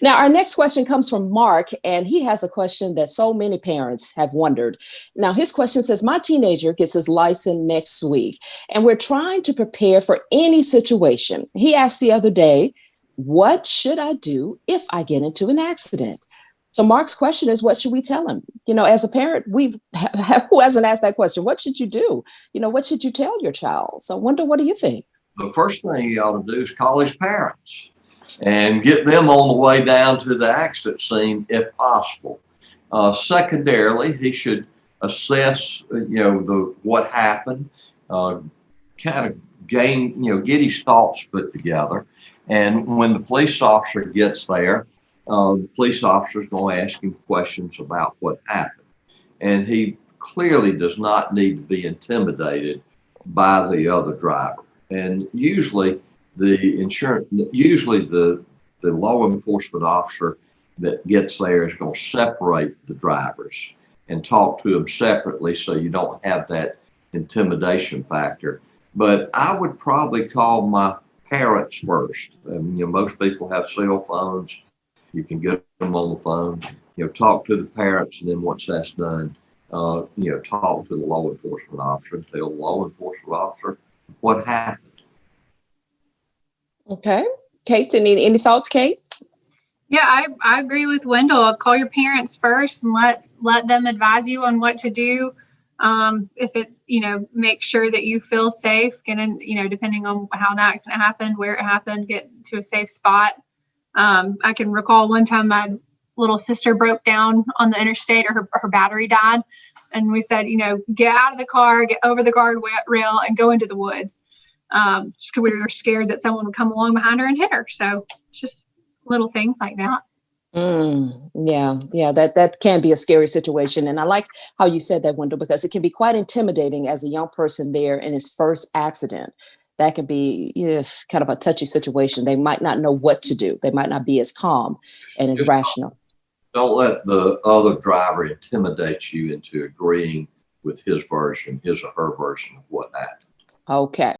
Now, our next question comes from Mark, and he has a question that so many parents have wondered. Now, his question says, my teenager gets his license next week, and we're trying to prepare for any situation. He asked the other day, what should I do if I get into an accident? So Mark's question is, what should we tell him? You know, as a parent, who hasn't asked that question? What should you do? You know, what should you tell your child? So I wonder, what do you think? The first thing you ought to do is call his parents and get them on the way down to the accident scene if possible. Secondarily, he should assess, what happened, kind of get his thoughts put together. And when the police officer gets there, the police officer is going to ask him questions about what happened. And he clearly does not need to be intimidated by the other driver. And usually the law enforcement officer that gets there is going to separate the drivers and talk to them separately so you don't have that intimidation factor. But I would probably call my parents first. Most people have cell phones. You can get them on the phone, talk to the parents, and then once that's done, talk to the law enforcement officer and tell the law enforcement officer what happened. Okay. Kate, any thoughts, Kate? Yeah, I agree with Wendell. Call your parents first and let them advise you on what to do. If it, make sure that you feel safe, get in, depending on how the accident happened, where it happened, get to a safe spot. I can recall one time my little sister broke down on the interstate, or her battery died. And we said, get out of the car, get over the guardrail and go into the woods. Just because we were scared that someone would come along behind her and hit her. So just little things like that. Yeah, that can be a scary situation. And I like how you said that, Wendell, because it can be quite intimidating as a young person there in his first accident. That can be kind of a touchy situation. They might not know what to do. They might not be as calm and as rational. Don't let the other driver intimidate you into agreeing with his or her version of what happened. Okay.